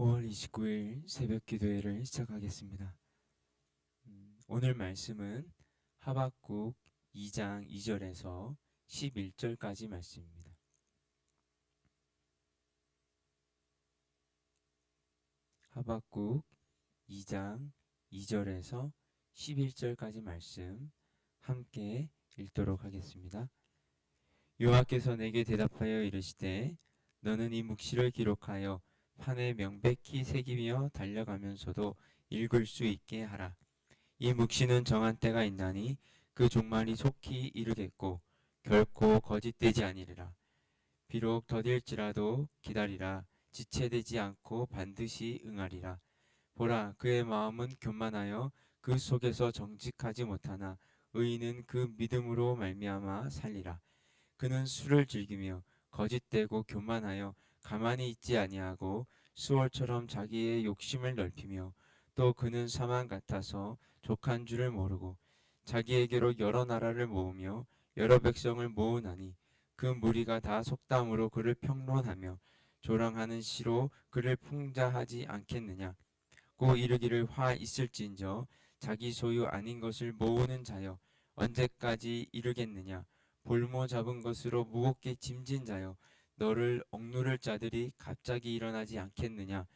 5월 29일 새벽 기도회를 시작하겠습니다. 오늘 말씀은 하박국 2장 2절에서 11절까지 말씀입니다. 하박국 2장 2절에서 11절까지 말씀 함께 읽도록 하겠습니다. 여호와께서 내게 대답하여 이르시되 너는 이 묵시를 기록하여 판에 명백히 새기며 달려가면서도 읽을 수 있게 하라. 이 묵시는 정한 때가 있나니 그 종말이 속히 이르겠고 결코 거짓되지 아니리라. 비록 더딜지라도 기다리라. 지체되지 않고 반드시 응하리라. 보라, 그의 마음은 교만하여 그 속에서 정직하지 못하나 의인은 그 믿음으로 말미암아 살리라. 그는 술을 즐기며 거짓되고 교만하여 가만히 있지 아니하고 수월처럼 자기의 욕심을 넓히며 또 그는 사망 같아서 족한 줄을 모르고 자기에게로 여러 나라를 모으며 여러 백성을 모으나니 그 무리가 다 속담으로 그를 평론하며 조랑하는 시로 그를 풍자하지 않겠느냐. 고 이르기를 화 있을진저 자기 소유 아닌 것을 모으는 자여 언제까지 이르겠느냐. 볼모 잡은 것으로 무겁게 짐진 자여 너를 억누를 자들이 갑자기 일어나지 않겠느냐.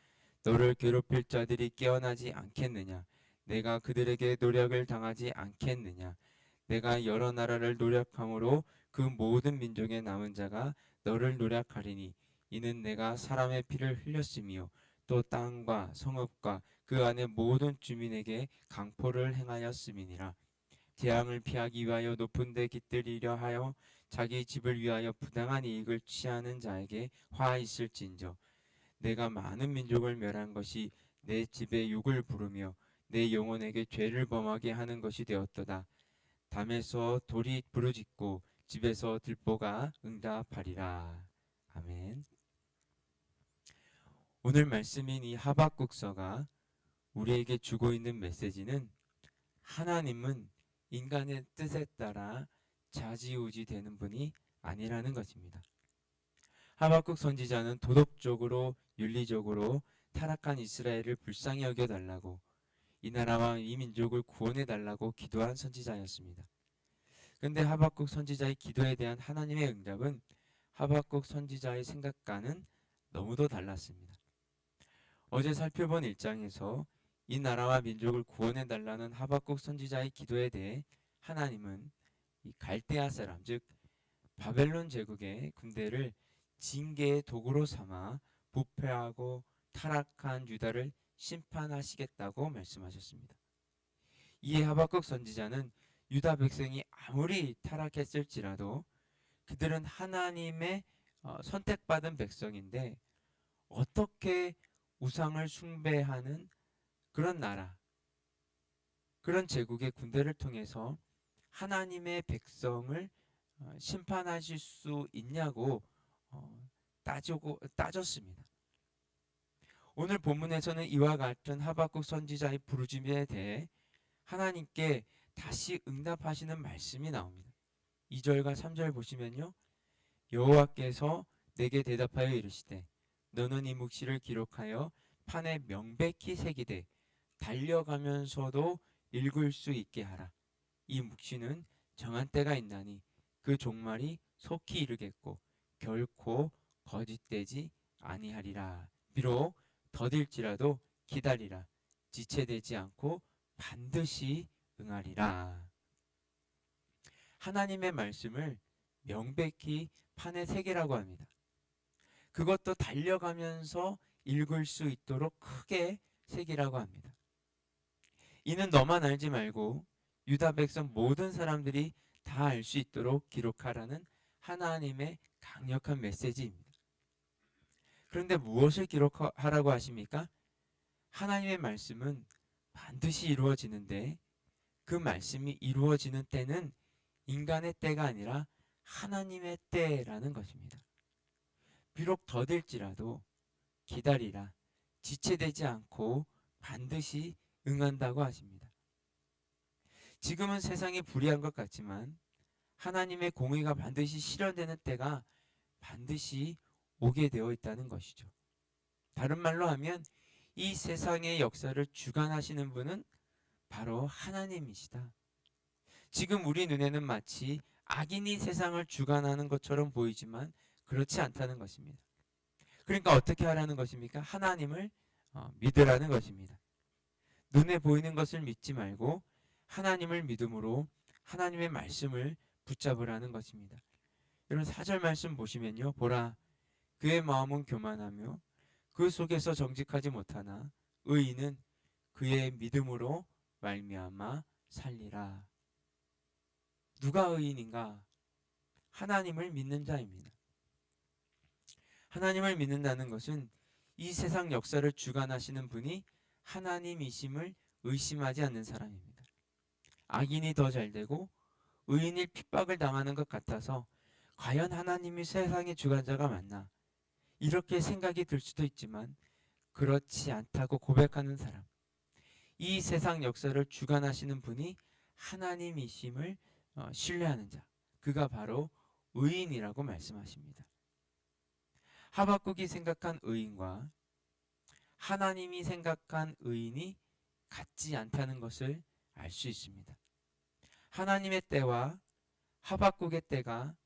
너를 괴롭힐 자들이 깨어나지 않겠느냐. 내가 그들에게 노력을 당하지 않겠느냐. 내가 여러 나라를 노력함으로 그 모든 민족의 남은 자가 너를 노력하리니 이는 내가 사람의 피를 흘렸으며 또 땅과 성읍과 그 안의 모든 주민에게 강포를 행하였음이니라. 재앙을 피하기 위하여 높은 데 깃들이려 하여 자기 집을 위하여 부당한 이익을 취하는 자에게 화 있을진저 내가 많은 민족을 멸한 것이 내 집에 욕을 부르며 내 영혼에게 죄를 범하게 하는 것이 되었도다. 담에서 돌이 부르짖고 집에서 들보가 응답하리라. 아멘. 오늘 말씀인 이 하박국서가 우리에게 주고 있는 메시지는 하나님은 인간의 뜻에 따라 좌지우지 되는 분이 아니라는 것입니다. 하박국 선지자는 도덕적으로 윤리적으로 타락한 이스라엘을 불쌍히 여겨달라고 이 나라와 이 민족을 구원해달라고 기도한 선지자였습니다. 그런데 하박국 선지자의 기도에 대한 하나님의 응답은 하박국 선지자의 생각과는 너무도 달랐습니다. 어제 살펴본 1장에서 이 나라와 민족을 구원해달라는 하박국 선지자의 기도에 대해 하나님은 이 갈대아 사람 즉 바벨론 제국의 군대를 징계의 도구로 삼아 부패하고 타락한 유다를 심판하시겠다고 말씀하셨습니다. 이에 하박국 선지자는 유다 백성이 아무리 타락했을지라도 그들은 하나님의 선택받은 백성인데 어떻게 우상을 숭배하는 그런 나라, 그런 제국의 군대를 통해서 하나님의 백성을 심판하실 수 있냐고 따졌습니다. 오늘 본문에서는 이와 같은 하박국 선지자의 부르짖음에 대해 하나님께 다시 응답하시는 말씀이 나옵니다. 2절과 3절 보시면요. 여호와께서 내게 대답하여 이르시되 너는 이 묵시를 기록하여 판에 명백히 새기되 달려가면서도 읽을 수 있게 하라. 이 묵시는 정한 때가 있나니 그 종말이 속히 이르겠고 결코 거짓되지 아니하리라. 비록 더딜지라도 기다리라. 지체되지 않고 반드시 응하리라. 하나님의 말씀을 명백히 판에 새기라고 합니다. 그것도 달려가면서 읽을 수 있도록 크게 새기라고 합니다. 이는 너만 알지 말고 유다 백성 모든 사람들이 다 알 수 있도록 기록하라는 하나님의 강력한 메시지입니다. 그런데 무엇을 기록하라고 하십니까? 하나님의 말씀은 반드시 이루어지는데 그 말씀이 이루어지는 때는 인간의 때가 아니라 하나님의 때라는 것입니다. 비록 더딜지라도 기다리라. 지체되지 않고 반드시 응한다고 하십니다. 지금은 세상이 불의한 것 같지만 하나님의 공의가 반드시 실현되는 때가 반드시 오게 되어 있다는 것이죠. 다른 말로 하면 이 세상의 역사를 주관하시는 분은 바로 하나님이시다. 지금 우리 눈에는 마치 악인이 세상을 주관하는 것처럼 보이지만 그렇지 않다는 것입니다. 그러니까 어떻게 하라는 것입니까? 하나님을 믿으라는 것입니다. 눈에 보이는 것을 믿지 말고 하나님을 믿음으로 하나님의 말씀을 붙잡으라는 것입니다. 여러분 4절 말씀 보시면요. 보라, 그의 마음은 교만하며 그 속에서 정직하지 못하나 의인은 그의 믿음으로 말미암아 살리라. 누가 의인인가? 하나님을 믿는 자입니다. 하나님을 믿는다는 것은 이 세상 역사를 주관하시는 분이 하나님이심을 의심하지 않는 사람입니다. 악인이 더 잘되고 의인이 핍박을 당하는 것 같아서 과연 하나님이 세상의 주관자가 맞나? 이렇게 생각이 들 수도 있지만 그렇지 않다고 고백하는 사람. 이 세상 역사를 주관하시는 분이 하나님이심을 신뢰하는 자. 그가 바로 의인이라고 말씀하십니다. 하박국이 생각한 의인과 하나님이 생각한 의인이 같지 않다는 것을 알 수 있습니다. 하나님의 때와 하박국의 때가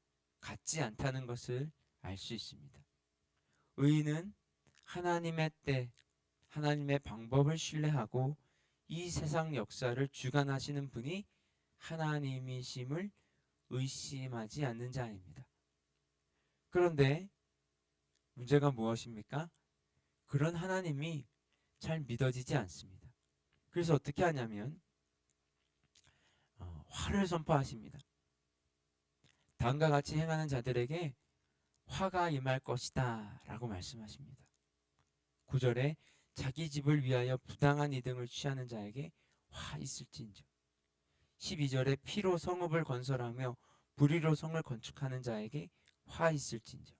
같지 않다는 것을 알 수 있습니다. 의인은 하나님의 때, 하나님의 방법을 신뢰하고 이 세상 역사를 주관하시는 분이 하나님이심을 의심하지 않는 자입니다. 그런데 문제가 무엇입니까? 그런 하나님이 잘 믿어지지 않습니다. 그래서 어떻게 하냐면 화를 선포하십니다. 다음과 같이 행하는 자들에게 화가 임할 것이다 라고 말씀하십니다. 9절에 자기 집을 위하여 부당한 이득을 취하는 자에게 화 있을진저. 12절에 피로 성읍을 건설하며 불의로 성을 건축하는 자에게 화 있을진저.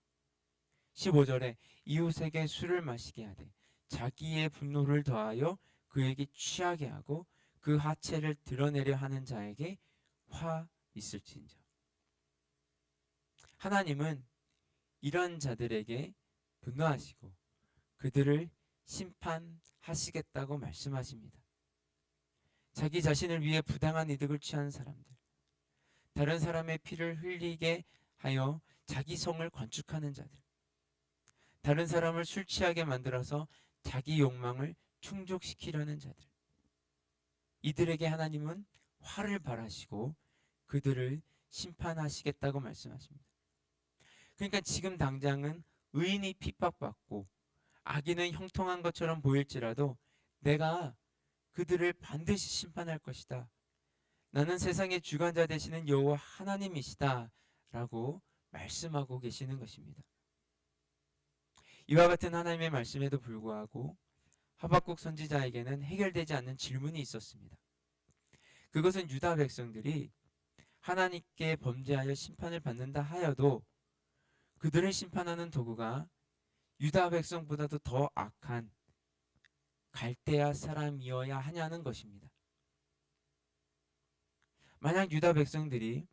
15절에 이웃에게 술을 마시게 하되 자기의 분노를 더하여 그에게 취하게 하고 그 하체를 드러내려 하는 자에게 화 있을진저. 하나님은 이런 자들에게 분노하시고 그들을 심판하시겠다고 말씀하십니다. 자기 자신을 위해 부당한 이득을 취하는 사람들, 다른 사람의 피를 흘리게 하여 자기 성을 건축하는 자들, 다른 사람을 술 취하게 만들어서 자기 욕망을 충족시키려는 자들, 이들에게 하나님은 화를 발하시고 그들을 심판하시겠다고 말씀하십니다. 그러니까 지금 당장은 의인이 핍박받고 악인은 형통한 것처럼 보일지라도 내가 그들을 반드시 심판할 것이다. 나는 세상의 주관자 되시는 여호와 하나님이시다 라고 말씀하고 계시는 것입니다. 이와 같은 하나님의 말씀에도 불구하고 하박국 선지자에게는 해결되지 않는 질문이 있었습니다. 그것은 유다 백성들이 하나님께 범죄하여 심판을 받는다 하여도 그들을 심판하는 도구가 유다 백성보다도 더 악한 갈대아 사람이어야 하냐는 것입니다. 만약 유다 백성들이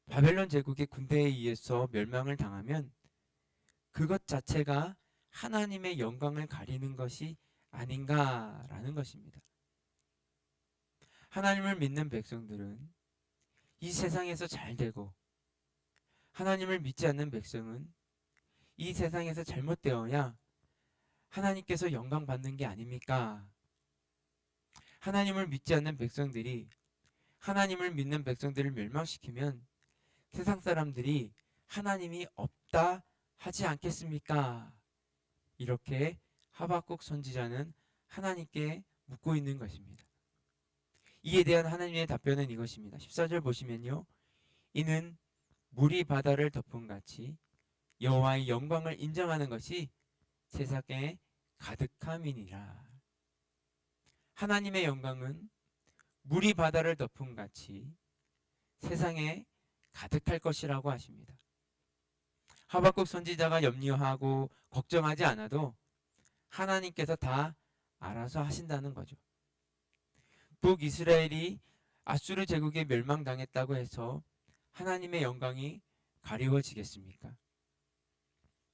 바벨론 제국의 군대에 의해서 멸망을 당하면 그것 자체가 하나님의 영광을 가리는 것이 아닌가라는 것입니다. 하나님을 믿는 백성들은 이 세상에서 잘 되고 하나님을 믿지 않는 백성은 이 세상에서 잘못되어야 하나님께서 영광 받는 게 아닙니까? 하나님을 믿지 않는 백성들이 하나님을 믿는 백성들을 멸망시키면 세상 사람들이 하나님이 없다 하지 않겠습니까? 이렇게 하박국 선지자는 하나님께 묻고 있는 것입니다. 이에 대한 하나님의 답변은 이것입니다. 14절 보시면요. 이는 물이 바다를 덮은 같이 여호와의 영광을 인정하는 것이 세상에 가득함이니라. 하나님의 영광은 물이 바다를 덮은 같이 세상에 가득할 것이라고 하십니다. 하박국 선지자가 염려하고 걱정하지 않아도 하나님께서 다 알아서 하신다는 거죠. 북이스라엘이 아수르 제국에 멸망당했다고 해서 하나님의 영광이 가리워지겠습니까?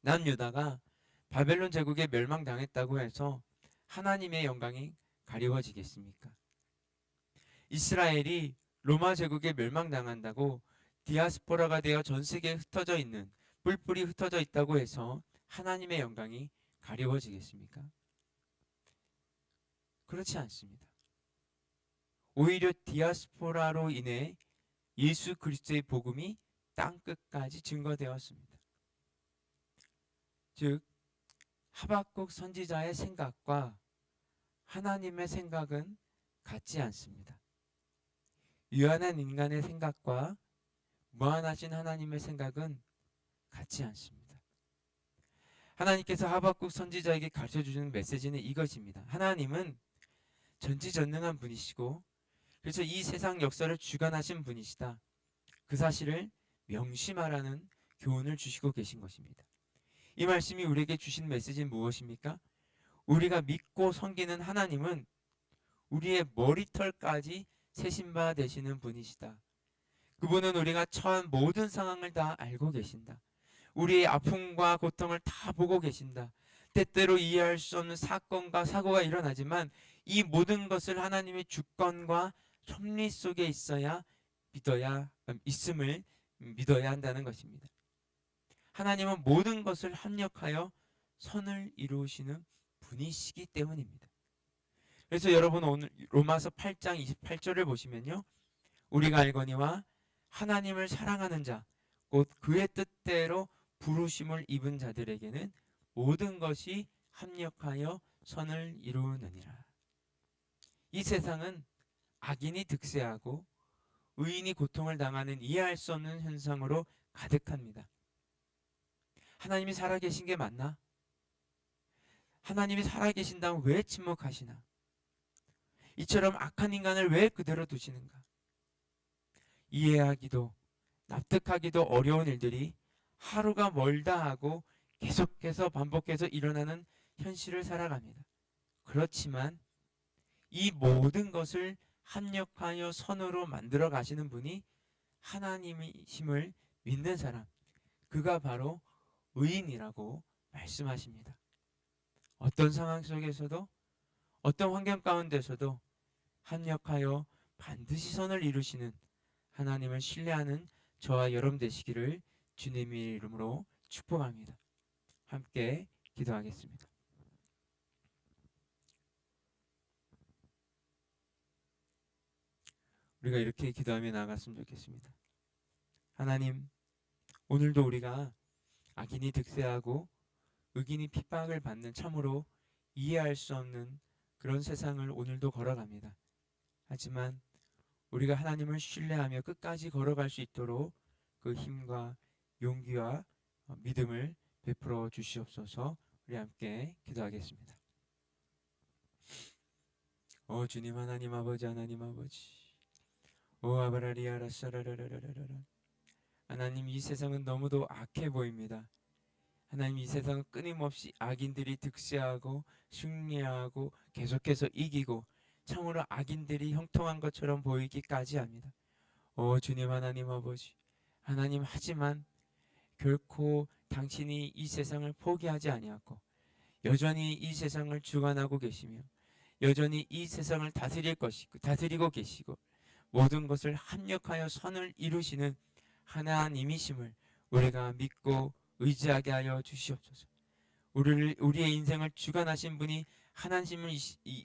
남유다가 바벨론 제국에 멸망당했다고 해서 하나님의 영광이 가리워지겠습니까? 이스라엘이 로마 제국에 멸망당한다고 디아스포라가 되어 전 세계에 흩어져 있는, 뿔뿔이 흩어져 있다고 해서 하나님의 영광이 가리워지겠습니까? 그렇지 않습니다. 오히려 디아스포라로 인해 예수 그리스도의 복음이 땅끝까지 증거되었습니다. 즉 하박국 선지자의 생각과 하나님의 생각은 같지 않습니다. 유한한 인간의 생각과 무한하신 하나님의 생각은 같지 않습니다. 하나님께서 하박국 선지자에게 가르쳐주시는 메시지는 이것입니다. 하나님은 전지전능한 분이시고 그래서 이 세상 역사를 주관하신 분이시다. 그 사실을 명심하라는 교훈을 주시고 계신 것입니다. 이 말씀이 우리에게 주신 메시지는 무엇입니까? 우리가 믿고 섬기는 하나님은 우리의 머리털까지 세신 바 되시는 분이시다. 그분은 우리가 처한 모든 상황을 다 알고 계신다. 우리의 아픔과 고통을 다 보고 계신다. 때때로 이해할 수 없는 사건과 사고가 일어나지만 이 모든 것을 하나님의 주권과 섭리 속에 있음을 믿어야 한다는 것입니다. 하나님은 모든 것을 합력하여 선을 이루시는 분이시기 때문입니다. 그래서 여러분 오늘 로마서 8장 28절을 보시면요. 우리가 알거니와 하나님을 사랑하는 자, 곧 그의 뜻대로 부르심을 입은 자들에게는 모든 것이 합력하여 선을 이루느니라. 이 세상은 악인이 득세하고 의인이 고통을 당하는 이해할 수 없는 현상으로 가득합니다. 하나님이 살아계신 게 맞나? 하나님이 살아계신다면 왜 침묵하시나? 이처럼 악한 인간을 왜 그대로 두시는가? 이해하기도 납득하기도 어려운 일들이 하루가 멀다 하고 계속해서 반복해서 일어나는 현실을 살아갑니다. 그렇지만 이 모든 것을 합력하여 선으로 만들어 가시는 분이 하나님이심을 믿는 사람, 그가 바로 의인이라고 말씀하십니다. 어떤 상황 속에서도 어떤 환경 가운데서도 합력하여 반드시 선을 이루시는 하나님을 신뢰하는 저와 여러분 되시기를 주님의 이름으로 축복합니다. 함께 기도하겠습니다. 우리가 이렇게 기도하며 나아갔으면 좋겠습니다. 하나님, 오늘도 우리가 악인이 득세하고 의인이 핍박을 받는 참으로 이해할 수 없는 그런 세상을 오늘도 걸어갑니다. 하지만 우리가 하나님을 신뢰하며 끝까지 걸어갈 수 있도록 그 힘과 용기와 믿음을 베풀어 주시옵소서. 우리 함께 기도하겠습니다. 오 주님 하나님 아버지, 하나님 아버지, 오 아바라리아라 사라라라라라. 하나님, 이 세상은 너무도 악해 보입니다. 하나님, 이 세상은 끊임없이 악인들이 득세하고 승리하고 계속해서 이기고 참으로 악인들이 형통한 것처럼 보이기까지 합니다. 오 주님 하나님 아버지, 하나님, 하지만 결코 당신이 이 세상을 포기하지 아니하고 여전히 이 세상을 주관하고 계시며 여전히 이 세상을 다스리고 계시고 모든 것을 합력하여 선을 이루시는 하나님이심을 우리가 믿고 의지하게 하여 주시옵소서. 우리의 인생을 주관하신 분이 하나님을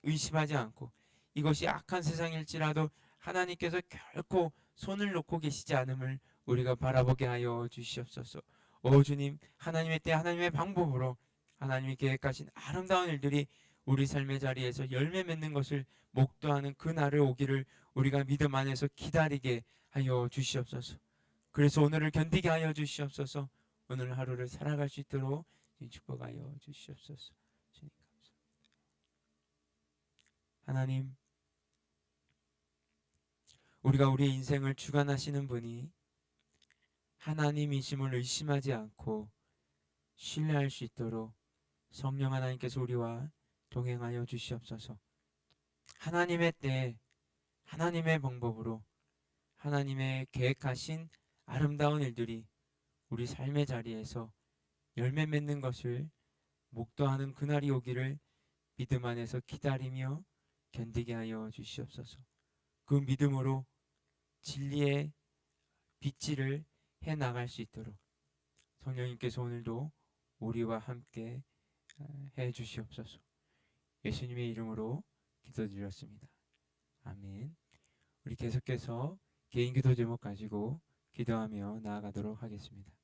의심하지 않고 이것이 악한 세상일지라도 하나님께서 결코 손을 놓고 계시지 않음을 우리가 바라보게 하여 주시옵소서. 오 주님, 하나님의 때 하나님의 방법으로 하나님이 계획하신 아름다운 일들이 우리 삶의 자리에서 열매 맺는 것을 목도하는 그 날을 오기를 우리가 믿음 안에서 기다리게 하여 주시옵소서. 그래서 오늘을 견디게 하여 주시옵소서. 오늘 하루를 살아갈 수 있도록 축복하여 주시옵소서. 주님 감사합니다. 하나님, 우리가 우리의 인생을 주관하시는 분이 하나님이심을 의심하지 않고 신뢰할 수 있도록 성령 하나님께서 우리와 동행하여 주시옵소서. 하나님의 때, 하나님의 방법으로 하나님의 계획하신 아름다운 일들이 우리 삶의 자리에서 열매 맺는 것을 목도하는 그날이 오기를 믿음 안에서 기다리며 견디게 하여 주시옵소서. 그 믿음으로 진리의 빛을 해 나갈 수 있도록 성령님께서 오늘도 우리와 함께 해 주시옵소서. 예수님의 이름으로 기도드렸습니다. 아멘. 우리 계속해서 개인 기도 제목 가지고 기도하며 나아가도록 하겠습니다.